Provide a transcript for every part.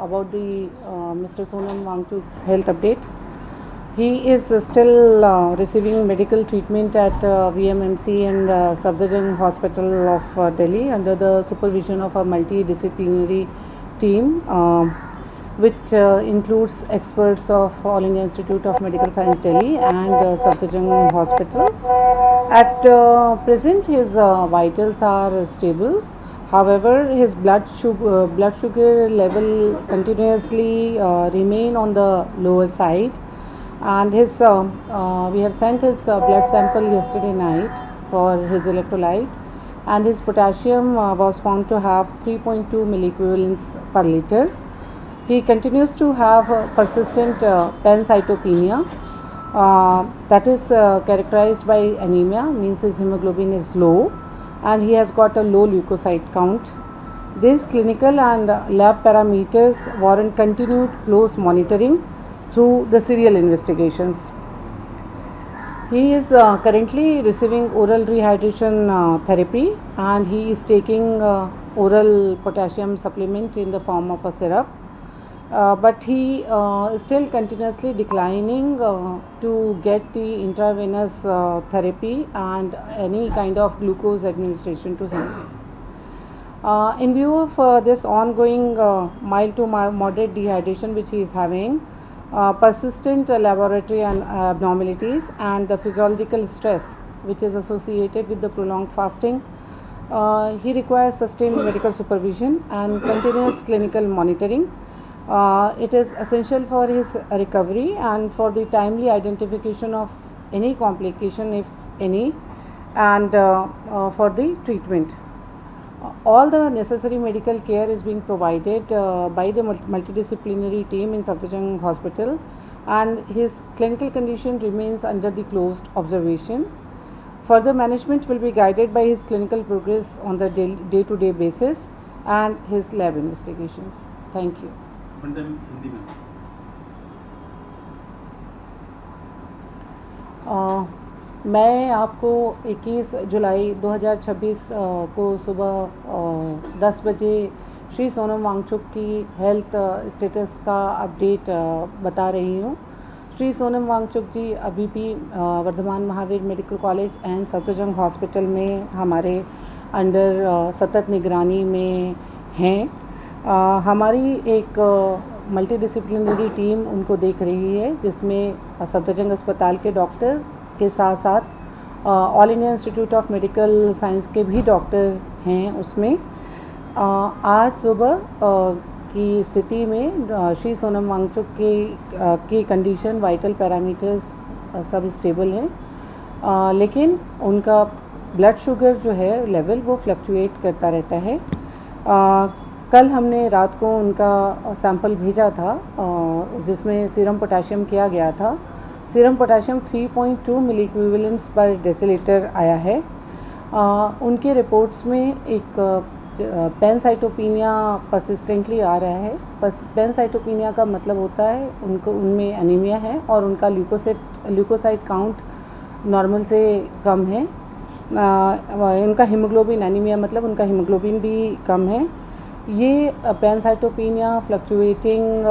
about the Mr. Sonam Wangchuk's health update. He is still receiving medical treatment at VMMC and Safdarjung Hospital of Delhi under the supervision of a multidisciplinary team, which includes experts of All India Institute of Medical Science Delhi and Safdarjung Hospital. At present, his vitals are stable. However, his blood sugar level continuously remain on the lower side, and his we have sent his blood sample yesterday night for his electrolyte, and his potassium was found to have 3.2 milliequivalents per liter. He continues to have persistent pancytopenia, that is characterized by anemia, means his hemoglobin is low and he has got a low leukocyte count. These clinical and lab parameters warrant continued close monitoring through the serial investigations. He is currently receiving oral rehydration therapy, and he is taking oral potassium supplement in the form of a syrup. But he is still continuously declining to get the intravenous therapy and any kind of glucose administration to him. In view of this ongoing mild to moderate dehydration which he is having, persistent laboratory and abnormalities, and the physiological stress which is associated with the prolonged fasting, he requires sustained medical supervision and continuous clinical monitoring. It is essential for his recovery and for the timely identification of any complication, if any, and for the treatment. All the necessary medical care is being provided by the multidisciplinary team in Safdarjung Hospital, and his clinical condition remains under the closed observation. Further management will be guided by his clinical progress on the day-to-day basis and his lab investigations. Thank you. मैं आपको 21 जुलाई 2026 को सुबह 10 बजे श्री सोनम वांगचुक की health status का update बता रही हूँ। श्री सोनम वांगचुक जी अभी भी Vardhman Mahavir medical college and Safdarjung hospital में हमारे अंडर सतत निगरानी में हैं। हमारी एक मल्टीडिसिप्लिनरी टीम उनको देख रही है, जिसमें सफदरजंग अस्पताल के डॉक्टर के साथ साथ all India institute of medical science के भी डॉक्टर हैं उसमें। आज सुबह की स्थिति में श्री सोनम वांगचुक की कंडीशन, वाइटल पैरामीटर्स सब स्टेबल हैं, लेकिन उनका ब्लड शुगर जो है लेवल वो फ्लक्चुएट करता रहता है। कल हमने रात को उनका सैंपल भेजा था जिसमें सीरम पोटेशियम किया गया था। सीरम पोटेशियम 3.2 मिलीक्विवेलेंट्स पर डेसीलीटर आया है। उनके रिपोर्ट्स में एक पैनसाइटोपिनिया परसिस्टेंटली आ रहा है। पैनसाइटोपिनिया का मतलब होता है उनमें एनीमिया है और उनका ल्यूकोसाइट काउंट नॉर्मल से कम है। उनका हीमोग्लोबिन, एनीमिया मतलब उनका हीमोग्लोबिन भी कम है। ये pancytopenia, fluctuating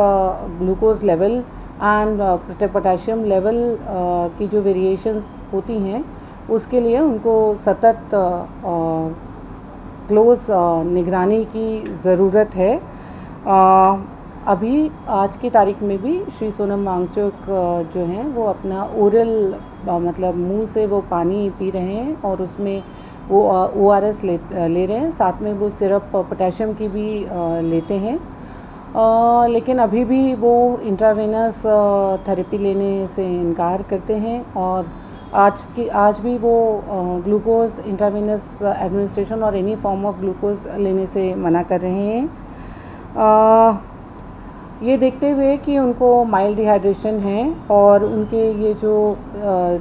glucose level and potassium level की जो वेरिएशंस होती हैं उसके लिए उनको सतत क्लोज निगरानी की ज़रूरत है। अभी आज की तारीख में भी श्री सोनम वांगचुक जो हैं वो अपना ओरल मतलब मुंह से वो पानी पी रहे हैं और उसमें वो ORS ले रहे हैं, साथ में वो सिरप पोटेशियम की भी लेते हैं। लेकिन अभी भी वो इंट्रावेनस थेरेपी लेने से इनकार करते हैं और आज भी वो ग्लूकोज इंट्रावेनस एडमिनिस्ट्रेशन और एनी फॉर्म ऑफ ग्लूकोज लेने से मना कर रहे हैं। ये देखते हुए कि उनको माइल्ड डिहाइड्रेशन है और उनके ये जो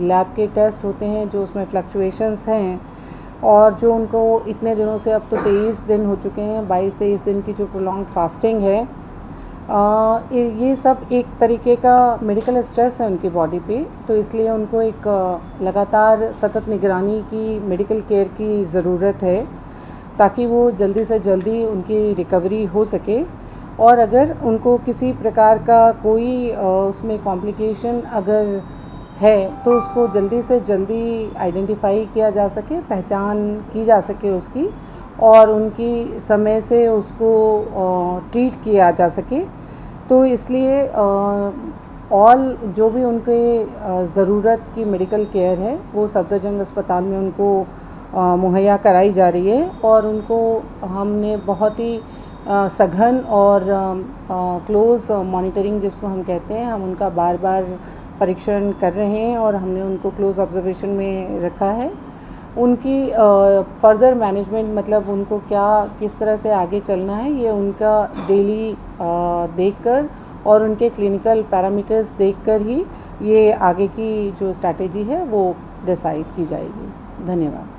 लैब के टेस्ट होते हैं जो उसमें फ्लक्चुएशंस हैं और जो उनको इतने दिनों से, अब तो 23 दिन हो चुके हैं, 22-23 दिन की जो प्रोलॉन्ग फास्टिंग है, ये सब एक तरीके का मेडिकल स्ट्रेस है उनकी बॉडी पे। तो इसलिए उनको एक लगातार सतत निगरानी की मेडिकल केयर की ज़रूरत है ताकि वो जल्दी से जल्दी उनकी रिकवरी हो सके। और अगर उनको किसी प्रकार का कोई उसमें कॉम्प्लिकेशन अगर है तो उसको जल्दी से जल्दी आइडेंटिफाई किया जा सके, पहचान की जा सके उसकी, और उनकी समय से उसको ट्रीट किया जा सके। तो इसलिए ऑल जो भी उनके ज़रूरत की मेडिकल केयर है वो सफदरजंग अस्पताल में उनको मुहैया कराई जा रही है, और उनको हमने बहुत ही सघन और क्लोज़ मॉनिटरिंग जिसको हम कहते हैं, हम उनका बार बार परीक्षण कर रहे हैं और हमने उनको क्लोज ऑब्जर्वेशन में रखा है। उनकी फर्दर मैनेजमेंट, मतलब उनको क्या किस तरह से आगे चलना है, ये उनका डेली देखकर और उनके क्लिनिकल पैरामीटर्स देखकर ही ये आगे की जो स्ट्रैटेजी है वो डिसाइड की जाएगी। धन्यवाद।